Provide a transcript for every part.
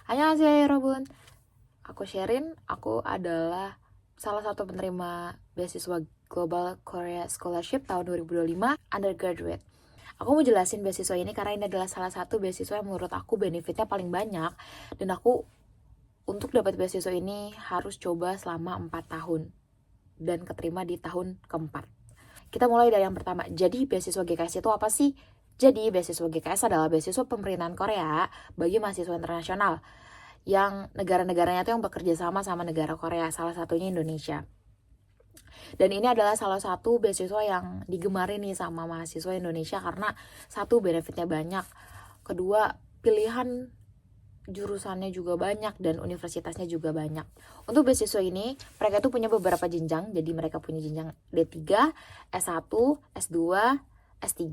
Annyeonghaseyo 여러분. Aku Sherin, aku adalah salah satu penerima beasiswa Global Korea Scholarship tahun 2025 undergraduate. Aku mau jelasin beasiswa ini karena ini adalah salah satu beasiswa yang menurut aku benefitnya paling banyak. Dan aku untuk dapat beasiswa ini harus coba selama 4 tahun dan keterima di tahun keempat. Kita mulai dari yang pertama. Jadi beasiswa GKS itu apa sih? Jadi beasiswa GKS adalah beasiswa pemerintahan Korea bagi mahasiswa internasional yang negara-negaranya itu yang bekerja sama negara Korea, salah satunya Indonesia. Dan ini adalah salah satu beasiswa yang digemari nih sama mahasiswa Indonesia karena satu, benefitnya banyak, kedua, pilihan jurusannya juga banyak dan universitasnya juga banyak. Untuk beasiswa ini, mereka itu punya beberapa jenjang, jadi mereka punya jenjang D3, S1, S2, S3.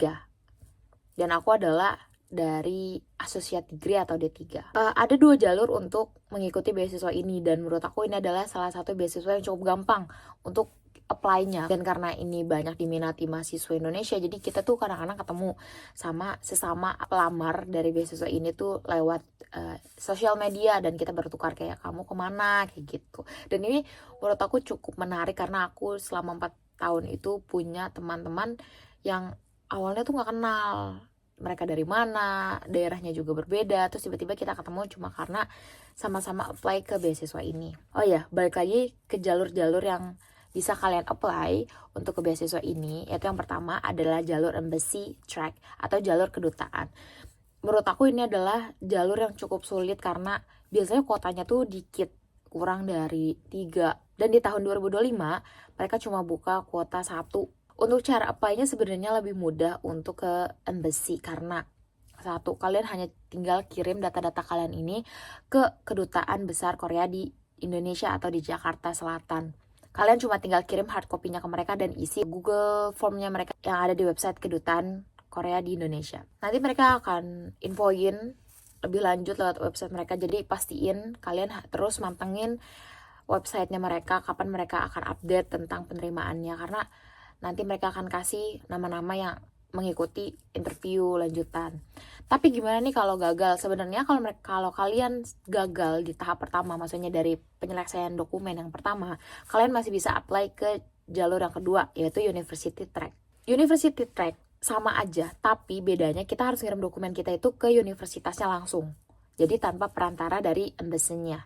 Dan aku adalah dari associate degree atau D3. Ada 2 jalur untuk mengikuti beasiswa ini dan menurut aku ini adalah salah satu beasiswa yang cukup gampang untuk apply-nya. Dan karena ini banyak diminati mahasiswa Indonesia, jadi kita tuh kadang-kadang ketemu sama sesama pelamar dari beasiswa ini tuh lewat sosial media dan kita bertukar kayak kamu kemana kayak gitu. Dan ini menurut aku cukup menarik karena aku selama 4 tahun itu punya teman-teman yang awalnya tuh nggak kenal mereka dari mana, daerahnya juga berbeda, terus tiba-tiba kita ketemu cuma karena sama-sama apply ke beasiswa ini. Oh ya, balik lagi ke jalur-jalur yang bisa kalian apply untuk ke beasiswa ini, yaitu yang pertama adalah jalur embassy track atau jalur kedutaan. Menurut aku ini adalah jalur yang cukup sulit karena biasanya kuotanya tuh dikit, kurang dari 3. Dan di tahun 2025 mereka cuma buka kuota 1. Untuk cara apply-nya sebenarnya lebih mudah untuk ke embassy karena satu, kalian hanya tinggal kirim data-data kalian ini ke kedutaan besar Korea di Indonesia atau di Jakarta Selatan. Kalian cuma tinggal kirim hard copy-nya ke mereka dan isi Google Form-nya mereka yang ada di website kedutaan Korea di Indonesia. Nanti mereka akan infoin lebih lanjut lewat website mereka, jadi pastiin kalian terus mantengin websitenya mereka, kapan mereka akan update tentang penerimaannya, karena nanti mereka akan kasih nama-nama yang mengikuti interview lanjutan. Tapi gimana nih kalau gagal? Sebenarnya kalau kalian gagal di tahap pertama, maksudnya dari penyelesaian dokumen yang pertama, kalian masih bisa apply ke jalur yang kedua, yaitu University Track. University Track sama aja, tapi bedanya kita harus ngirim dokumen kita itu ke universitasnya langsung. Jadi tanpa perantara dari embassy-nya.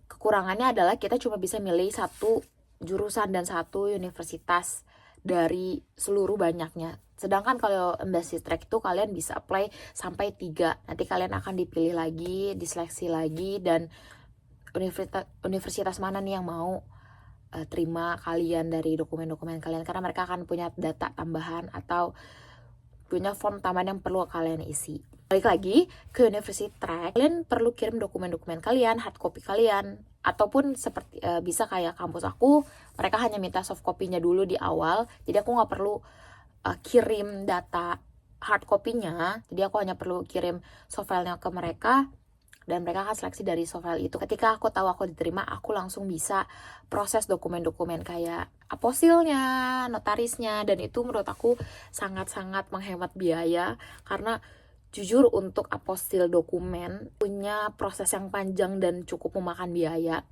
Kekurangannya adalah kita cuma bisa milih satu jurusan dan satu universitas dari seluruh banyaknya. Sedangkan kalau embassy track itu kalian bisa apply sampai 3. Nanti kalian akan dipilih lagi, diseleksi lagi, dan universitas mana nih yang mau terima kalian dari dokumen-dokumen kalian, karena mereka akan punya data tambahan atau punya form tambahan yang perlu kalian isi. Balik lagi ke University Track, kalian perlu kirim dokumen-dokumen kalian, hard copy kalian, ataupun seperti bisa kayak kampus aku, mereka hanya minta soft copy-nya dulu di awal, jadi aku nggak perlu kirim data hard copy-nya, jadi aku hanya perlu kirim soft file-nya ke mereka, dan mereka akan seleksi dari soft file itu. Ketika aku tahu aku diterima, aku langsung bisa proses dokumen-dokumen kayak aposilnya, notarisnya, dan itu menurut aku sangat-sangat menghemat biaya karena jujur untuk apostil dokumen punya proses yang panjang dan cukup memakan biaya.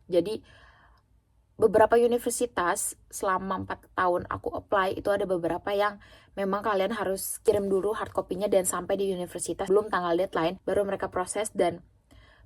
Jadi beberapa universitas selama 4 tahun aku apply itu ada beberapa yang memang kalian harus kirim dulu hard copy-nya dan sampai di universitas belum tanggal deadline baru mereka proses, dan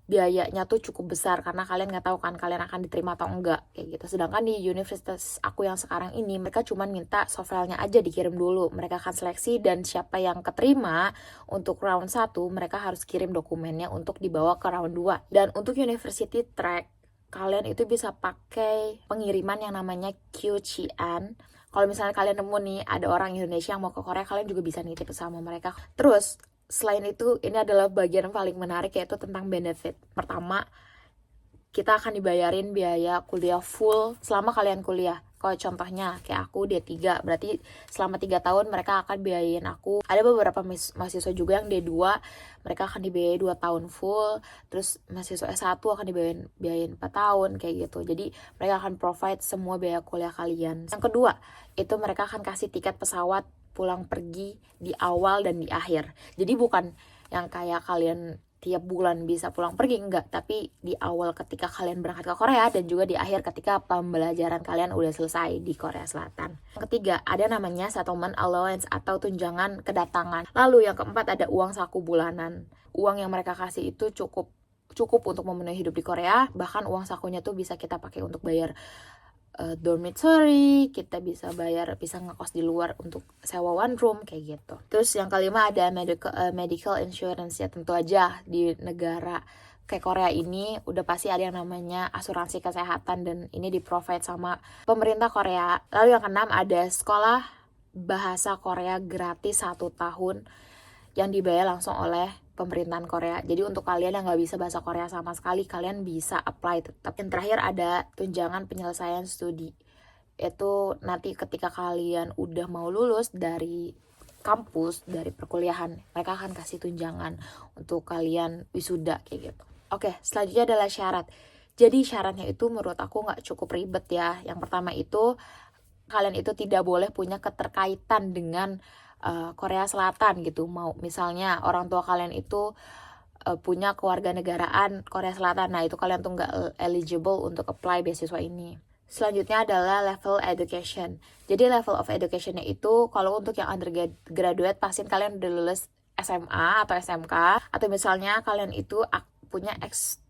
biayanya tuh cukup besar karena kalian nggak tahu kan kalian akan diterima atau enggak kayak gitu. Sedangkan di universitas aku yang sekarang ini mereka cuma minta soft file-nya aja dikirim dulu, mereka akan seleksi dan siapa yang keterima untuk round 1 mereka harus kirim dokumennya untuk dibawa ke round 2. Dan untuk University Track kalian itu bisa pakai pengiriman yang namanya QCN. Kalau misalnya kalian nemu nih ada orang Indonesia yang mau ke Korea, kalian juga bisa nitip sama mereka. Terus selain itu, ini adalah bagian paling menarik, yaitu tentang benefit. Pertama, kita akan dibayarin biaya kuliah full selama kalian kuliah. Kalau contohnya kayak aku D3, berarti selama 3 tahun mereka akan biayain aku. Ada beberapa mahasiswa juga yang D2, mereka akan dibiayai 2 tahun full. Terus mahasiswa S1 akan dibiayain 4 tahun kayak gitu. Jadi mereka akan provide semua biaya kuliah kalian. Yang kedua, itu mereka akan kasih tiket pesawat pulang pergi di awal dan di akhir. Jadi bukan yang kayak kalian tiap bulan bisa pulang pergi, enggak, tapi di awal ketika kalian berangkat ke Korea dan juga di akhir ketika pembelajaran kalian udah selesai di Korea Selatan. Yang ketiga, ada namanya settlement allowance atau tunjangan kedatangan. Lalu yang keempat ada uang saku bulanan. Uang yang mereka kasih itu cukup untuk memenuhi hidup di Korea, bahkan uang sakunya tuh bisa kita pakai untuk bayar dormitory, kita bisa ngekos di luar untuk sewa one room kayak gitu. Terus yang kelima ada medical insurance, ya tentu aja di negara kayak Korea ini udah pasti ada yang namanya asuransi kesehatan dan ini di-provide sama pemerintah Korea. Lalu yang keenam ada sekolah bahasa Korea gratis 1 tahun yang dibayar langsung oleh pemerintahan Korea. Jadi untuk kalian yang nggak bisa bahasa Korea sama sekali, kalian bisa apply tetap. Yang terakhir ada tunjangan penyelesaian studi. Itu nanti ketika kalian udah mau lulus dari kampus, dari perkuliahan, mereka akan kasih tunjangan untuk kalian wisuda kayak gitu. Oke, selanjutnya adalah syarat. Jadi syaratnya itu menurut aku nggak cukup ribet ya. Yang pertama itu kalian itu tidak boleh punya keterkaitan dengan Korea Selatan gitu. Mau misalnya orang tua kalian itu punya kewarganegaraan Korea Selatan, nah itu kalian tuh nggak eligible untuk apply beasiswa ini. Selanjutnya adalah level education. Jadi level of educationnya itu kalau untuk yang undergraduate pastiin kalian udah lulus SMA atau SMK, atau misalnya kalian itu punya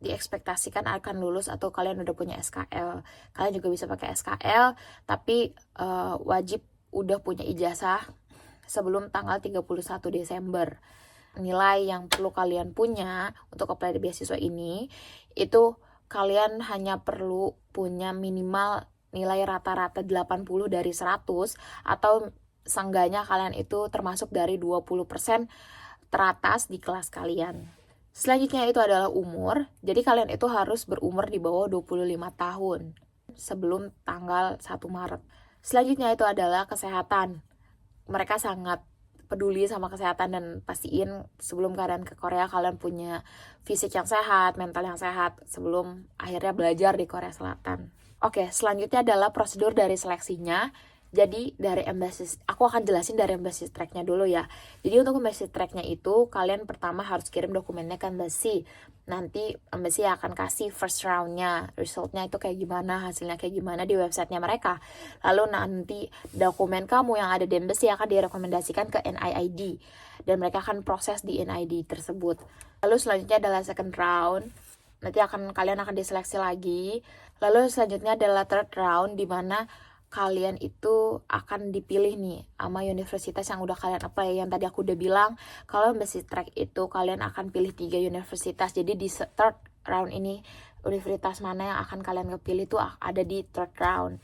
diekspektasikan akan lulus atau kalian udah punya SKL. Kalian juga bisa pakai SKL, tapi wajib udah punya ijazah sebelum tanggal 31 Desember. Nilai yang perlu kalian punya untuk apply di beasiswa ini, itu kalian hanya perlu punya minimal nilai rata-rata 80 dari 100, atau seenggaknya kalian itu termasuk dari 20% teratas di kelas kalian. Selanjutnya itu adalah umur. Jadi kalian itu harus berumur di bawah 25 tahun sebelum tanggal 1 Maret. Selanjutnya itu adalah kesehatan. Mereka sangat peduli sama kesehatan dan pastiin sebelum kalian ke Korea kalian punya fisik yang sehat, mental yang sehat sebelum akhirnya belajar di Korea Selatan. Oke, selanjutnya adalah prosedur dari seleksinya. Jadi dari embassy, aku akan jelasin dari embassy track-nya dulu ya. Jadi untuk embassy track-nya itu kalian pertama harus kirim dokumennya ke embassy. Nanti embassy akan kasih first round-nya, resultnya itu kayak gimana, hasilnya kayak gimana di websitenya mereka. Lalu nanti dokumen kamu yang ada di embassy akan direkomendasikan ke NIID dan mereka akan proses di NIID tersebut. Lalu selanjutnya adalah second round. Nanti kalian akan diseleksi lagi. Lalu selanjutnya adalah third round, di mana kalian itu akan dipilih nih sama universitas yang udah kalian apply. Yang tadi aku udah bilang, kalau embassy track itu kalian akan pilih 3 universitas. Jadi di third round ini, universitas mana yang akan kalian kepilih itu ada di third round.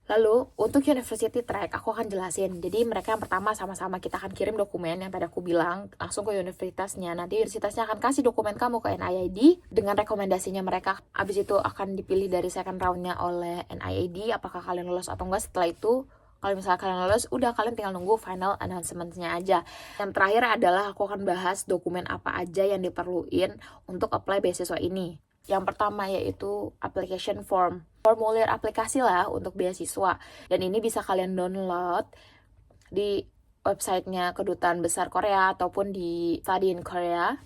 Lalu untuk university track aku akan jelasin. Jadi mereka yang pertama sama-sama kita akan kirim dokumen yang tadi aku bilang langsung ke universitasnya. Nanti universitasnya akan kasih dokumen kamu ke NIID dengan rekomendasinya mereka. Abis itu akan dipilih dari second roundnya oleh NIID apakah kalian lolos atau enggak. Setelah itu kalau misalnya kalian lolos, udah kalian tinggal nunggu final announcement-nya aja. Yang terakhir adalah aku akan bahas dokumen apa aja yang diperluin untuk apply beasiswa ini. Yang pertama yaitu application form. Formulir aplikasi lah untuk beasiswa. Dan ini bisa kalian download di websitenya Kedutaan Besar Korea ataupun di Study in Korea.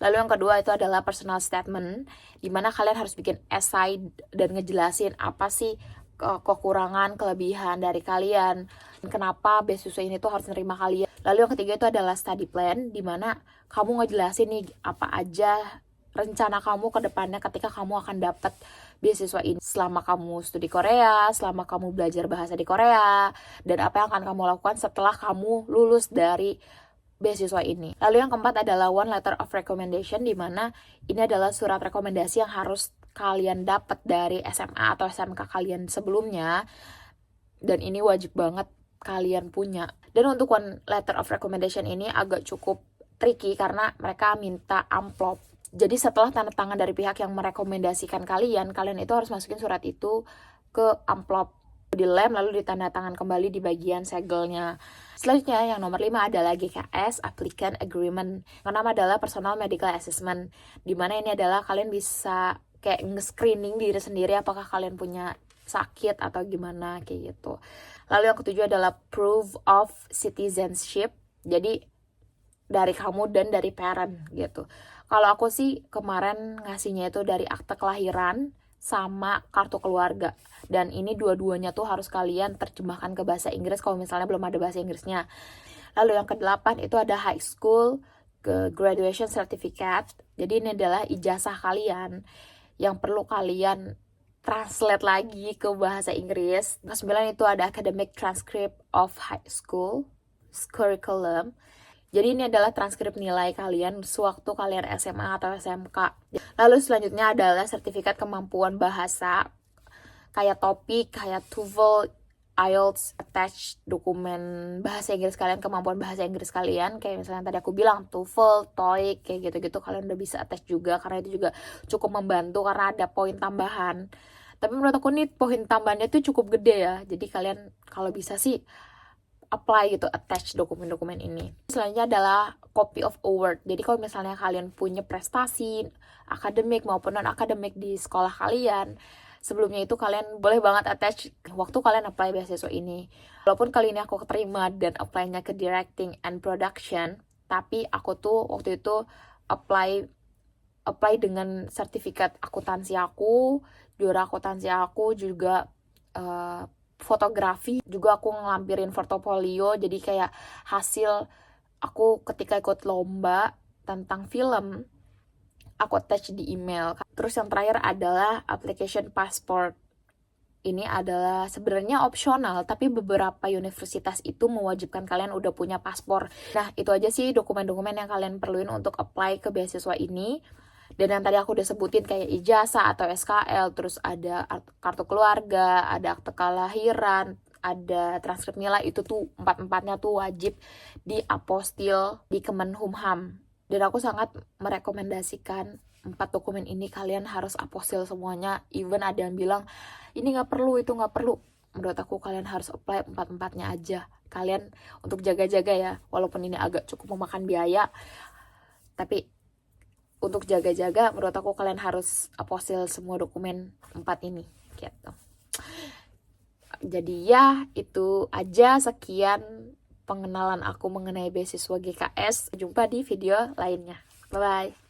Lalu yang kedua itu adalah personal statement, di mana kalian harus bikin essay dan ngejelasin apa sih kekurangan, kelebihan dari kalian, kenapa beasiswa ini tuh harus nerima kalian. Lalu yang ketiga itu adalah study plan, di mana kamu ngejelasin nih apa aja rencana kamu ke depannya ketika kamu akan dapat beasiswa ini, selama kamu studi Korea, selama kamu belajar bahasa di Korea, dan apa yang akan kamu lakukan setelah kamu lulus dari beasiswa ini. Lalu yang keempat adalah one letter of recommendation, di mana ini adalah surat rekomendasi yang harus kalian dapat dari SMA atau SMK kalian sebelumnya, dan ini wajib banget kalian punya. Dan untuk one letter of recommendation ini agak cukup tricky karena mereka minta amplop. Jadi setelah tanda tangan dari pihak yang merekomendasikan kalian itu harus masukin surat itu ke amplop, dilem lalu ditanda tangan kembali di bagian segelnya. Selanjutnya yang nomor 5 adalah GKS, Applicant Agreement. Yang pertama adalah Personal Medical Assessment, dimana ini adalah kalian bisa kayak nge-screening diri sendiri apakah kalian punya sakit atau gimana kayak gitu. Lalu yang ketujuh adalah Proof of Citizenship, jadi dari kamu dan dari parent gitu. Kalau aku sih kemarin ngasihnya itu dari akte kelahiran sama kartu keluarga. Dan ini dua-duanya tuh harus kalian terjemahkan ke bahasa Inggris kalau misalnya belum ada bahasa Inggrisnya. Lalu yang ke-8 itu ada high school ke graduation certificate. Jadi ini adalah ijazah kalian yang perlu kalian translate lagi ke bahasa Inggris. Ke-9 itu ada academic transcript of high school curriculum. Jadi ini adalah transkrip nilai kalian sewaktu kalian SMA atau SMK. Lalu selanjutnya adalah sertifikat kemampuan bahasa, kayak topik, kayak TOEFL, IELTS, attach dokumen bahasa Inggris kalian, kemampuan bahasa Inggris kalian. Kayak misalnya tadi aku bilang TOEFL, TOEIC, kayak gitu-gitu kalian udah bisa attach juga, karena itu juga cukup membantu karena ada poin tambahan. Tapi menurut aku nih poin tambahannya tuh cukup gede ya. Jadi kalian kalau bisa sih apply gitu, attach dokumen-dokumen ini. Selanjutnya adalah copy of award. Jadi kalau misalnya kalian punya prestasi akademik maupun non akademik di sekolah kalian, sebelumnya itu kalian boleh banget attach waktu kalian apply beasiswa ini. Walaupun kali ini aku keterima dan apply-nya ke directing and production, tapi aku tuh waktu itu apply dengan sertifikat akuntansi aku, juara akuntansi aku juga, fotografi juga aku ngelampirin portofolio. Jadi kayak hasil aku ketika ikut lomba tentang film, aku attach di email. Terus yang terakhir adalah application passport. Ini adalah sebenarnya opsional, tapi beberapa universitas itu mewajibkan kalian udah punya paspor. Nah, itu aja sih dokumen-dokumen yang kalian perluin untuk apply ke beasiswa ini. Dan yang tadi aku udah sebutin kayak ijazah atau SKL, terus ada kartu keluarga, ada akte kelahiran, ada transkrip nilai, itu tuh empat-empatnya tuh wajib diapostil di Kemenhumham. Dan aku sangat merekomendasikan 4 dokumen ini kalian harus apostil semuanya. Even ada yang bilang ini nggak perlu, itu nggak perlu. Menurut aku kalian harus apply 4-empatnya aja. Kalian untuk jaga-jaga ya, walaupun ini agak cukup memakan biaya, tapi untuk jaga-jaga menurut aku kalian harus apostil semua dokumen 4 ini gitu. Jadi ya itu aja, sekian pengenalan aku mengenai beasiswa GKS. Jumpa di video lainnya. Bye bye.